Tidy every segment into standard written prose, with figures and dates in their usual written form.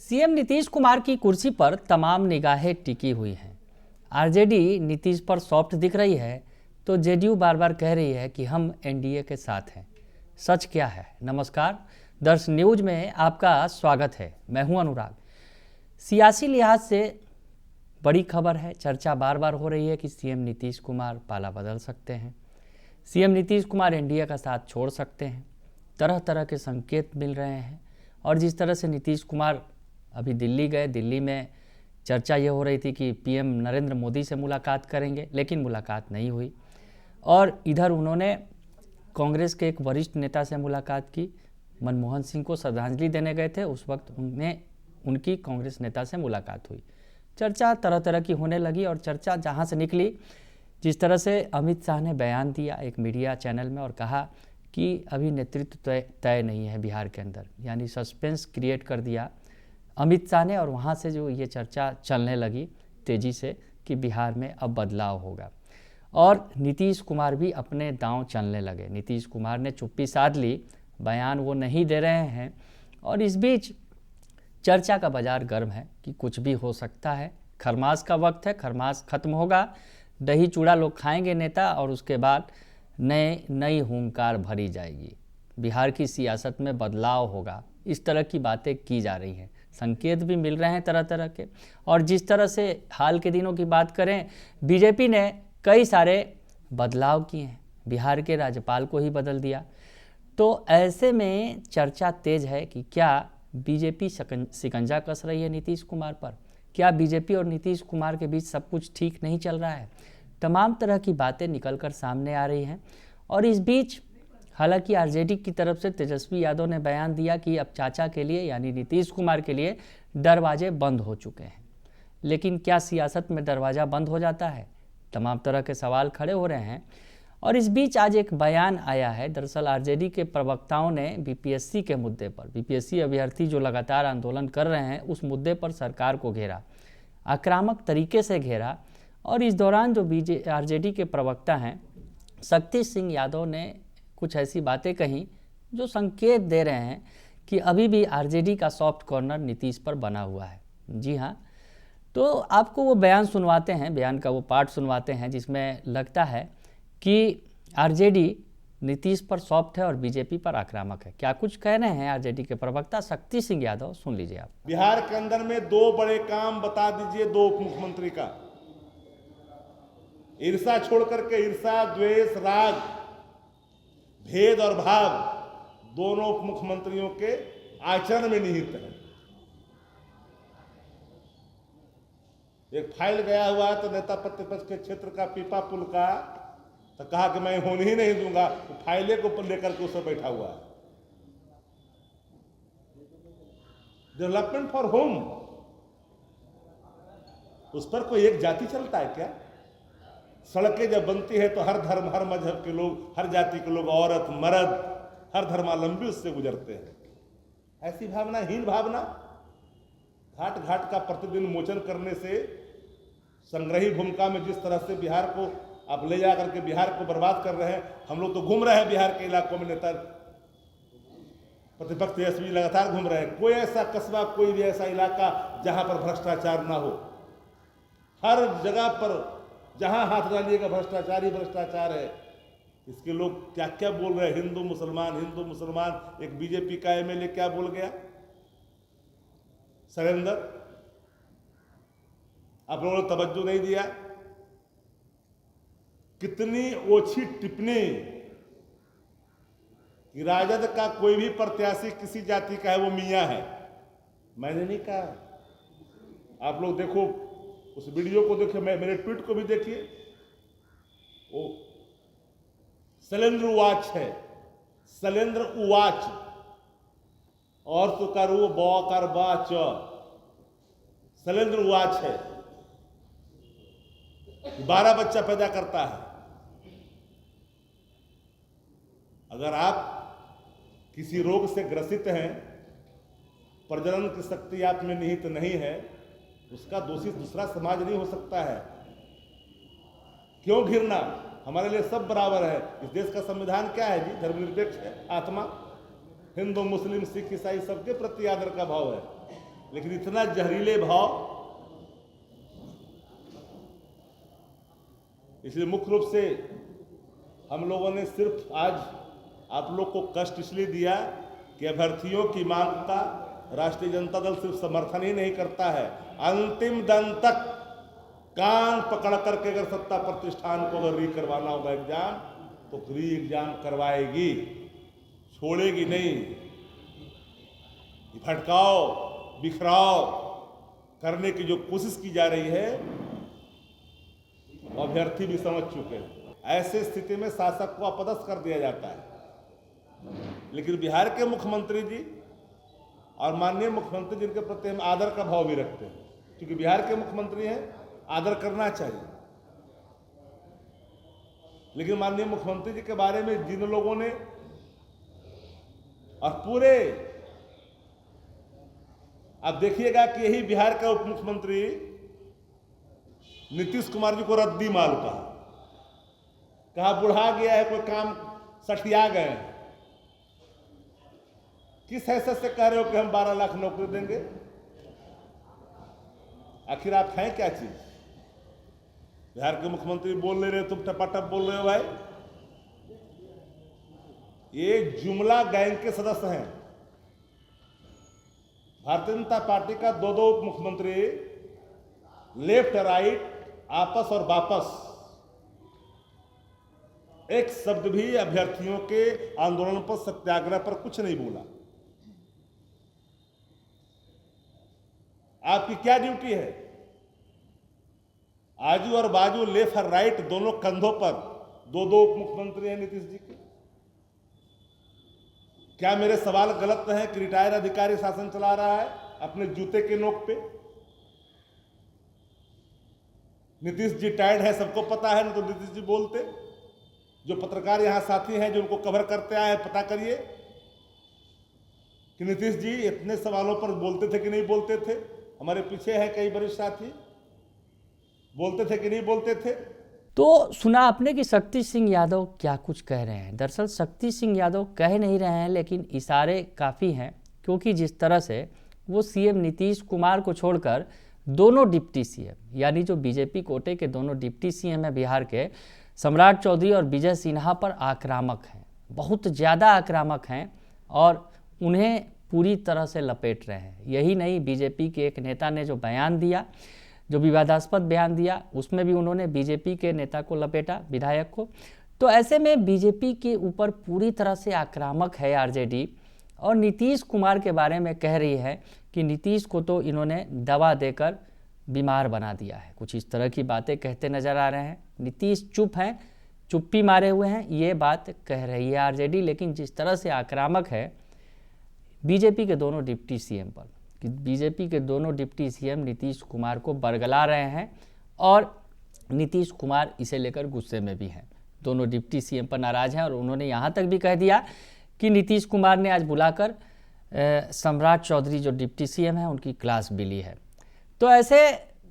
CM Nitish Kumar की कुर्सी पर तमाम निगाहें टिकी हुई हैं। आरजेडी नीतीश पर सॉफ्ट दिख रही है तो जेडीयू बार बार कह रही है कि हम एनडीए के साथ हैं। सच क्या है? नमस्कार, दर्श न्यूज में आपका स्वागत है। मैं हूं अनुराग। सियासी लिहाज से बड़ी खबर है, चर्चा बार बार हो रही है कि सीएम नीतीश कुमार पाला बदल सकते हैं, सीएम नीतीश कुमार एनडीए का साथ छोड़ सकते हैं। तरह तरह के संकेत मिल रहे हैं और जिस तरह से नीतीश कुमार अभी दिल्ली गए, दिल्ली में चर्चा ये हो रही थी कि पीएम नरेंद्र मोदी से मुलाकात करेंगे, लेकिन मुलाकात नहीं हुई। और इधर उन्होंने कांग्रेस के एक वरिष्ठ नेता से मुलाकात की, मनमोहन सिंह को श्रद्धांजलि देने गए थे, उस वक्त उनकी कांग्रेस नेता से मुलाकात हुई। चर्चा तरह तरह की होने लगी और चर्चा जहाँ से निकली, जिस तरह से अमित शाह ने बयान दिया एक मीडिया चैनल में और कहा कि अभी नेतृत्व तय नहीं है बिहार के अंदर, यानी सस्पेंस क्रिएट कर दिया अमित शाह ने। और वहाँ से जो ये चर्चा चलने लगी तेज़ी से कि बिहार में अब बदलाव होगा और नीतीश कुमार भी अपने दांव चलने लगे। नीतीश कुमार ने चुप्पी साध ली, बयान वो नहीं दे रहे हैं और इस बीच चर्चा का बाजार गर्म है कि कुछ भी हो सकता है। खरमास का वक्त है, खरमास खत्म होगा, दही चूड़ा लोग खाएंगे नेता और उसके बाद नई हुंकार भरी जाएगी, बिहार की सियासत में बदलाव होगा। इस तरह की बातें की जा रही हैं, संकेत भी मिल रहे हैं तरह तरह के। और जिस तरह से हाल के दिनों की बात करें, बीजेपी ने कई सारे बदलाव किए हैं, बिहार के राज्यपाल को ही बदल दिया। तो ऐसे में चर्चा तेज है कि क्या बीजेपी शिकंजा कस रही है नीतीश कुमार पर, क्या बीजेपी और नीतीश कुमार के बीच सब कुछ ठीक नहीं चल रहा है। तमाम तरह की बातें निकलकर सामने आ रही हैं। और इस बीच हालांकि आरजेडी की तरफ से तेजस्वी यादव ने बयान दिया कि अब चाचा के लिए यानी नीतीश कुमार के लिए दरवाजे बंद हो चुके हैं। लेकिन क्या सियासत में दरवाज़ा बंद हो जाता है? तमाम तरह के सवाल खड़े हो रहे हैं। और इस बीच आज एक बयान आया है। दरअसल आरजेडी के प्रवक्ताओं ने बीपीएससी के मुद्दे पर, बीपीएससी अभ्यर्थी जो लगातार आंदोलन कर रहे हैं, उस मुद्दे पर सरकार को घेरा, आक्रामक तरीके से घेरा। और इस दौरान जो आरजेडी के प्रवक्ता हैं शक्ति सिंह यादव ने कुछ ऐसी बातें कही जो संकेत दे रहे हैं कि अभी भी आरजेडी का सॉफ्ट कॉर्नर नीतीश पर बना हुआ है। जी हाँ, तो आपको वो बयान सुनवाते हैं, बयान का वो पार्ट सुनवाते हैं जिसमें लगता है कि आरजेडी नीतीश पर सॉफ्ट है और बीजेपी पर आक्रामक है। क्या कुछ कह रहे हैं आरजेडी के प्रवक्ता शक्ति सिंह यादव, सुन लीजिए आप। बिहार के अंदर में दो बड़े काम बता दीजिए दो उप मुख्यमंत्री का। ईर्षा छोड़ करके, ईर्षा, द्वेष, राग, भेद और भाव दोनों उप मुख्यमंत्रियों के आचरण में निहित है। एक फाइल गया हुआ है तो नेता प्रतिपक्ष के क्षेत्र का पीपा पुल का, तो कहा कि मैं होने ही नहीं दूंगा, तो फाइले को ऊपर लेकर के उस पर बैठा हुआ है। डेवलपमेंट फॉर होम, उस पर कोई एक जाति चलता है क्या? सड़कें जब बनती है तो हर धर्म, हर मजहब के लोग, हर जाति के लोग, औरत, मर्द, हर धर्मावलंबी उससे गुजरते हैं। ऐसी भावना, हीन भावना, घाट घाट का प्रतिदिन मोचन करने से संग्रही भूमिका में जिस तरह से बिहार को आप ले जा करके बिहार को बर्बाद कर रहे हैं। हम लोग तो घूम रहे हैं बिहार के इलाकों में, नेता प्रतिपक्ष तेजस्वी लगातार घूम रहे हैं। कोई ऐसा कस्बा, कोई भी ऐसा इलाका जहां पर भ्रष्टाचार ना हो। हर जगह पर जहां हाथ डालिएगा भ्रष्टाचार ही भ्रष्टाचार है। इसके लोग क्या क्या बोल रहे हैं, हिंदू मुसलमान, हिंदू मुसलमान। एक बीजेपी का एमएलए क्या बोल गया, सरेंद्र, आप लोगों ने तवज्जो नहीं दिया। कितनी ओछी टिप्पणी कि राजद का कोई भी प्रत्याशी किसी जाति का है वो मियां है। मैंने नहीं कहा। आप लोग देखो, उस वीडियो को देखिए, मेरे ट्वीट को भी देखिए। वो शैलेंद्र उवाच है, शैलेंद्र उवाच, और तो करो बौकर बाच, शैलेंद्र उवाच है। 12 बच्चा पैदा करता है। अगर आप किसी रोग से ग्रसित हैं, प्रजनन की शक्ति आप में निहित नहीं है, उसका दोषी दूसरा समाज नहीं हो सकता है। क्यों घिरना? हमारे लिए सब बराबर है। इस देश का संविधान क्या है जी? धर्मनिरपेक्ष है, आत्मा। हिंदू, मुस्लिम, सिख, ईसाई सबके प्रति आदर का भाव है। लेकिन इतना जहरीले भाव, इसलिए मुख्य रूप से हम लोगों ने सिर्फ आज आप लोग को कष्ट इसलिए दिया कि अभ्यर्थियों की मांग का राष्ट्रीय जनता दल सिर्फ समर्थन ही नहीं करता है, अंतिम दिन तक कान पकड़ करके अगर सत्ता प्रतिष्ठान को अगर री करवाना होगा एग्जाम तो री एग्जाम करवाएगी, छोड़ेगी नहीं। भटकाओ बिखराव करने की जो कोशिश की जा रही है अभ्यर्थी भी समझ चुके हैं। ऐसे स्थिति में शासक को अपदस्थ कर दिया जाता है, लेकिन बिहार के मुख्यमंत्री जी और माननीय मुख्यमंत्री जिनके प्रति हम आदर का भाव भी रखते हैं, क्योंकि बिहार के मुख्यमंत्री हैं, आदर करना चाहिए। लेकिन माननीय मुख्यमंत्री जी के बारे में जिन लोगों ने और पूरे, आप देखिएगा कि यही बिहार का उप मुख्यमंत्री नीतीश कुमार जी को रद्दी माल कहा बुढ़ा गया है, कोई काम सठिया गए हैं। किस हैसियत से कह रहे हो कि हम 12 लाख नौकरी देंगे? आखिर आप हैं क्या चीज? बिहार के मुख्यमंत्री बोल नहीं रहे, तुम टपाटप बोल रहे हो भाई। ये जुमला गैंग के सदस्य हैं। भारतीय जनता पार्टी का दो उप मुख्यमंत्री लेफ्ट राइट आपस और वापस एक शब्द भी अभ्यर्थियों के आंदोलन पर, सत्याग्रह पर कुछ नहीं बोला। आपकी क्या ड्यूटी है? आजू और बाजू, लेफ्ट और राइट, दोनों कंधों पर दो उप मुख्यमंत्री हैं नीतीश जी के। क्या मेरे सवाल गलत है कि रिटायर अधिकारी शासन चला रहा है अपने जूते के नोक पे? नीतीश जी टायर्ड है, सबको पता है, ना तो नीतीश जी बोलते। जो पत्रकार यहां साथी हैं जो उनको कवर करते आए, पता करिए कि नीतीश जी इतने सवालों पर बोलते थे कि नहीं बोलते थे। हमारे पीछे है कई वरिष्ठ साथी, बोलते थे कि नहीं बोलते थे। तो सुना आपने कि शक्ति सिंह यादव क्या कुछ कह रहे हैं। दरअसल शक्ति सिंह यादव कह नहीं रहे हैं, लेकिन इशारे काफ़ी हैं, क्योंकि जिस तरह से वो सीएम नीतीश कुमार को छोड़कर दोनों डिप्टी सीएम, यानी जो बीजेपी कोटे के दोनों डिप्टी सीएम हैं बिहार के, सम्राट चौधरी और विजय सिन्हा पर आक्रामक हैं, बहुत ज़्यादा आक्रामक हैं और उन्हें पूरी तरह से लपेट रहे हैं। यही नहीं, बीजेपी के एक नेता ने जो बयान दिया, जो विवादास्पद बयान दिया, उसमें भी उन्होंने बीजेपी के नेता को लपेटा, विधायक को। तो ऐसे में बीजेपी के ऊपर पूरी तरह से आक्रामक है आरजेडी, और नीतीश कुमार के बारे में कह रही है कि नीतीश को तो इन्होंने दवा देकर बीमार बना दिया है। कुछ इस तरह की बातें कहते नजर आ रहे हैं। नीतीश चुप हैं, चुप्पी मारे हुए हैं, ये बात कह रही है आरजेडी। लेकिन जिस तरह से आक्रामक है बीजेपी के दोनों डिप्टी सीएम पर, कि बीजेपी के दोनों डिप्टी सीएम नीतीश कुमार को बरगला रहे हैं और नीतीश कुमार इसे लेकर गुस्से में भी हैं। दोनों डिप्टी सीएम पर नाराज़ हैं और उन्होंने यहाँ तक भी कह दिया कि नीतीश कुमार ने आज बुलाकर सम्राट चौधरी जो डिप्टी सीएम हैं उनकी क्लास भी ली है। तो ऐसे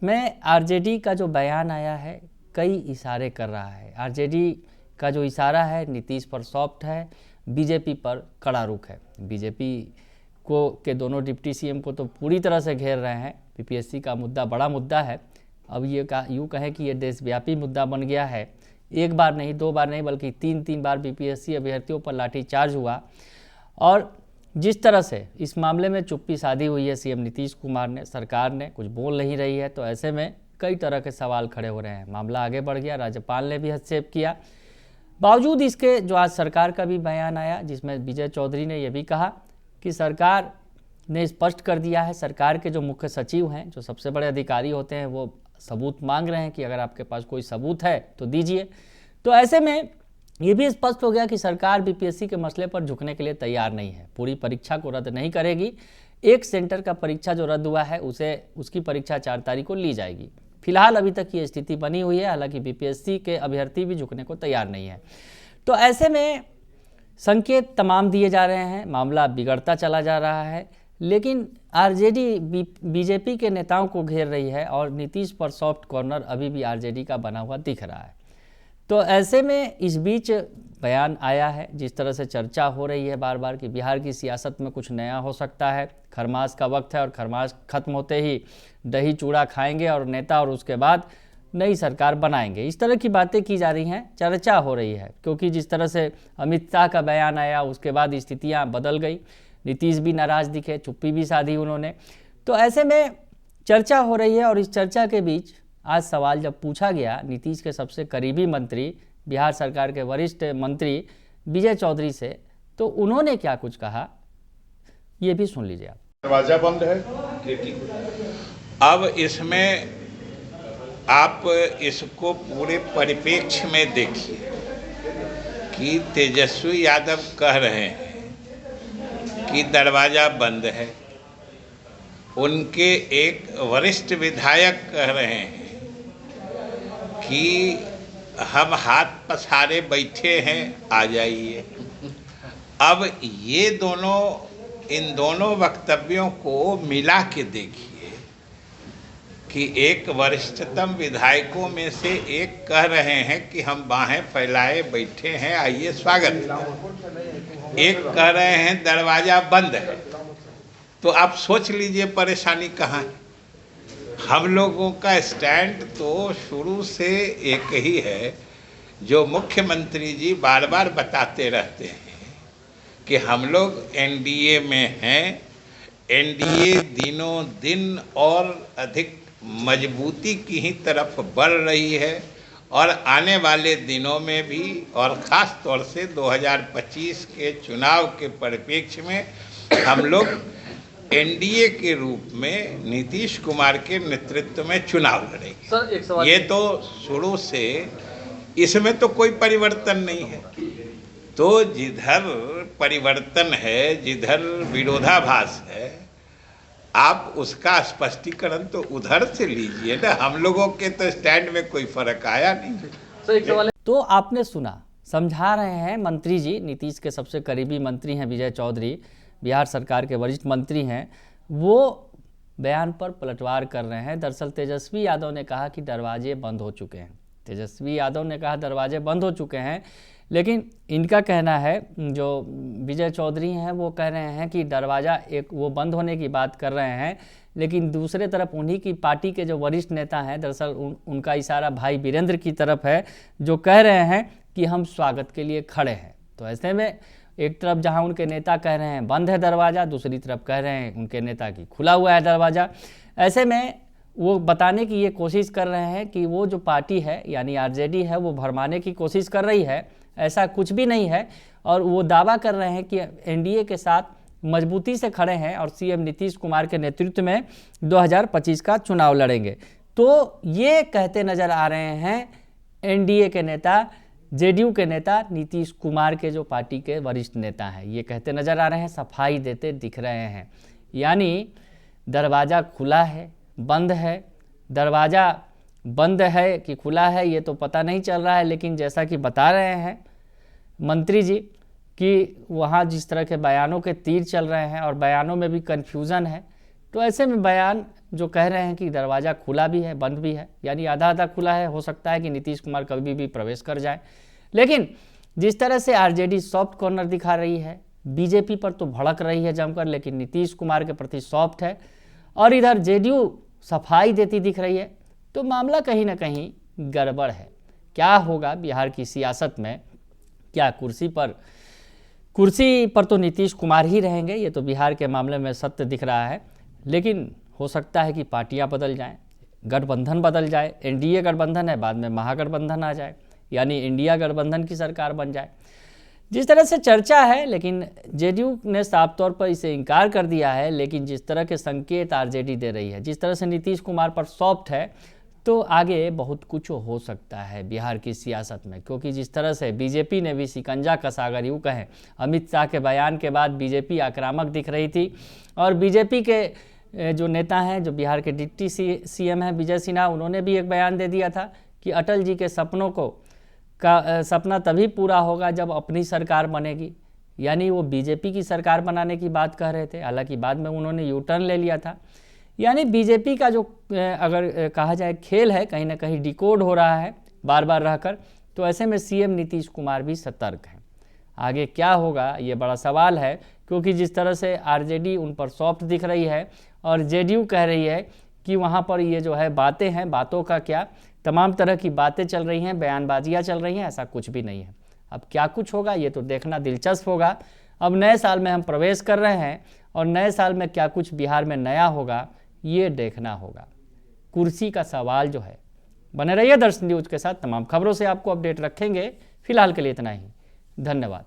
में आरजेडी का जो बयान आया है कई इशारे कर रहा है। आरजेडी का जो इशारा है नीतीश पर सॉफ्ट है, बीजेपी पर कड़ा रुख है। बीजेपी को के दोनों डिप्टी सीएम को तो पूरी तरह से घेर रहे हैं। पीपीएससी का मुद्दा बड़ा मुद्दा है। अब ये यूँ कहें कि ये देशव्यापी मुद्दा बन गया है। एक बार नहीं, दो बार नहीं, बल्कि तीन बार पीपीएससी अभ्यर्थियों पर लाठीचार्ज हुआ। और जिस तरह से इस मामले में चुप्पी साधी हुई है सीएम नीतीश कुमार ने, सरकार ने कुछ बोल नहीं रही है, तो ऐसे में कई तरह के सवाल खड़े हो रहे हैं। मामला आगे बढ़ गया, राज्यपाल ने भी हस्तक्षेप किया। बावजूद इसके जो आज सरकार का भी बयान आया, जिसमें विजय चौधरी ने यह भी कहा कि सरकार ने स्पष्ट कर दिया है, सरकार के जो मुख्य सचिव हैं, जो सबसे बड़े अधिकारी होते हैं, वो सबूत मांग रहे हैं कि अगर आपके पास कोई सबूत है तो दीजिए। तो ऐसे में ये भी स्पष्ट हो गया कि सरकार बीपीएससी के मसले पर झुकने के लिए तैयार नहीं है। पूरी परीक्षा को रद्द नहीं करेगी। एक सेंटर का परीक्षा जो रद्द हुआ है उसकी परीक्षा 4 तारीख को ली जाएगी। फिलहाल अभी तक ये स्थिति बनी हुई है, हालांकि बीपीएससी के अभ्यर्थी भी झुकने को तैयार नहीं है। तो ऐसे में संकेत तमाम दिए जा रहे हैं, मामला बिगड़ता चला जा रहा है, लेकिन आरजेडी बीजेपी के नेताओं को घेर रही है और नीतीश पर सॉफ्ट कॉर्नर अभी भी आरजेडी का बना हुआ दिख रहा है। तो ऐसे में इस बीच बयान आया है, जिस तरह से चर्चा हो रही है बार बार कि बिहार की सियासत में कुछ नया हो सकता है, खरमास का वक्त है और खरमास खत्म होते ही दही चूड़ा खाएंगे और नेता, और उसके बाद नई सरकार बनाएंगे। इस तरह की बातें की जा रही हैं, चर्चा हो रही है, क्योंकि जिस तरह से अमित शाह का बयान आया उसके बाद स्थितियां बदल गई। नीतीश भी नाराज़ दिखे, चुप्पी भी साधी उन्होंने। तो ऐसे में चर्चा हो रही है, और इस चर्चा के बीच आज सवाल जब पूछा गया नीतीश के सबसे करीबी मंत्री, बिहार सरकार के वरिष्ठ मंत्री विजय चौधरी से, तो उन्होंने क्या कुछ कहा ये भी सुन लीजिए आप। दरवाजा बंद है। अब इसमें आप इसको पूरे परिप्रेक्ष्य में देखिए कि तेजस्वी यादव कह रहे हैं कि दरवाजा बंद है, उनके एक वरिष्ठ विधायक कह रहे हैं कि हम हाथ पसारे बैठे हैं, आ जाइए। अब ये दोनों, इन दोनों वक्तव्यों को मिला के देखिए कि एक वरिष्ठतम विधायकों में से एक कह रहे हैं कि हम बाहें फैलाए बैठे हैं, आइए स्वागत है। एक कह रहे हैं दरवाजा बंद है। तो आप सोच लीजिए परेशानी कहाँ है। हम लोगों का स्टैंड तो शुरू से एक ही है, जो मुख्यमंत्री जी बार बार बताते रहते हैं कि हम लोग एनडीए में हैं। एनडीए दिनों दिन और अधिक मजबूती की ही तरफ बढ़ रही है, और आने वाले दिनों में भी, और ख़ास तौर से 2025 के चुनाव के परिप्रेक्ष्य में हम लोग एनडीए के रूप में नीतीश कुमार के नेतृत्व में चुनाव लड़ेंगे। सर एक सवाल, ये तो शुरू से, इसमें तो कोई परिवर्तन नहीं है। तो जिधर परिवर्तन है, जिधर विरोधाभास है, आप उसका स्पष्टीकरण तो उधर से लीजिए ना। हम लोगों के तो स्टैंड में कोई फर्क आया नहीं। सर एक सवाल। तो आपने सुना, समझा रहे हैं मंत्री जी, नीतीश के सबसे करीबी मंत्री हैं विजय चौधरी, बिहार सरकार के वरिष्ठ मंत्री हैं, वो बयान पर पलटवार कर रहे हैं। दरअसल तेजस्वी यादव ने कहा कि दरवाजे बंद हो चुके हैं। तेजस्वी यादव ने कहा दरवाजे बंद हो चुके हैं, लेकिन इनका कहना है, जो विजय चौधरी हैं वो कह रहे हैं कि दरवाज़ा एक वो बंद होने की बात कर रहे हैं, लेकिन दूसरे तरफ उन्हीं की पार्टी के जो वरिष्ठ नेता हैं, दरअसल उनका इशारा भाई वीरेंद्र की तरफ है, जो कह रहे हैं कि हम स्वागत के लिए खड़े हैं। तो ऐसे में एक तरफ जहां उनके नेता कह रहे हैं बंद है दरवाज़ा, दूसरी तरफ कह रहे हैं उनके नेता की खुला हुआ है दरवाज़ा। ऐसे में वो बताने की ये कोशिश कर रहे हैं कि वो जो पार्टी है यानी आरजेडी है, वो भरमाने की कोशिश कर रही है, ऐसा कुछ भी नहीं है। और वो दावा कर रहे हैं कि एनडीए के साथ मजबूती से खड़े हैं और सीएम नीतीश कुमार के नेतृत्व में 2025 का चुनाव लड़ेंगे। तो ये कहते नज़र आ रहे हैं एनडीए के नेता, जेडीयू के नेता, नीतीश कुमार के जो पार्टी के वरिष्ठ नेता हैं, ये कहते नज़र आ रहे हैं, सफाई देते दिख रहे हैं। यानी दरवाज़ा खुला है, बंद है, दरवाज़ा बंद है कि खुला है ये तो पता नहीं चल रहा है, लेकिन जैसा कि बता रहे हैं मंत्री जी कि वहाँ जिस तरह के बयानों के तीर चल रहे हैं और बयानों में भी कन्फ्यूज़न है, तो ऐसे में बयान जो कह रहे हैं कि दरवाज़ा खुला भी है, बंद भी है, यानी आधा आधा खुला है, हो सकता है कि नीतीश कुमार कभी भी प्रवेश कर जाए। लेकिन जिस तरह से आरजेडी सॉफ्ट कॉर्नर दिखा रही है, बीजेपी पर तो भड़क रही है जमकर, लेकिन नीतीश कुमार के प्रति सॉफ्ट है, और इधर जेडीयू सफाई देती दिख रही है, तो मामला कहीं ना कहीं गड़बड़ है। क्या होगा बिहार की सियासत में? क्या कुर्सी पर तो नीतीश कुमार ही रहेंगे, ये तो बिहार के मामले में सत्य दिख रहा है, लेकिन हो सकता है कि पार्टियां बदल जाएं, गठबंधन बदल जाए। एनडीए गठबंधन है, बाद में महागठबंधन आ जाए, यानी इंडिया गठबंधन की सरकार बन जाए, जिस तरह से चर्चा है। लेकिन जेडीयू ने साफ तौर पर इसे इनकार कर दिया है। लेकिन जिस तरह के संकेत आरजेडी दे रही है, जिस तरह से नीतीश कुमार पर सॉफ्ट है, तो आगे बहुत कुछ हो सकता है बिहार की सियासत में, क्योंकि जिस तरह से बीजेपी ने भी शिकंजा कसा, अगर यूँ कहें, अमित शाह के बयान के बाद बीजेपी आक्रामक दिख रही थी। और बीजेपी के जो नेता हैं, जो बिहार के डिप्टी सीएम हैं विजय सिन्हा, उन्होंने भी एक बयान दे दिया था कि अटल जी के सपना तभी पूरा होगा जब अपनी सरकार बनेगी, यानी वो बीजेपी की सरकार बनाने की बात कह रहे थे। हालांकि बाद में उन्होंने यू टर्न ले लिया था। यानी बीजेपी का जो अगर कहा जाए खेल है, कहीं ना कहीं डिकोड हो रहा है बार बार रहकर, तो ऐसे में सीएम नीतीश कुमार भी सतर्क हैं। आगे क्या होगा ये बड़ा सवाल है, क्योंकि जिस तरह से आरजेडी उन पर सॉफ्ट दिख रही है और जेडीयू कह रही है कि वहाँ पर ये जो है बातें हैं, बातों का क्या, तमाम तरह की बातें चल रही हैं, बयानबाजियाँ चल रही हैं, ऐसा कुछ भी नहीं है। अब क्या कुछ होगा ये तो देखना दिलचस्प होगा। अब नए साल में हम प्रवेश कर रहे हैं और नए साल में क्या कुछ बिहार में नया होगा ये देखना होगा। कुर्सी का सवाल जो है। बने रहिए दर्शन न्यूज़ के साथ, तमाम खबरों से आपको अपडेट रखेंगे। फिलहाल के लिए इतना ही, धन्यवाद।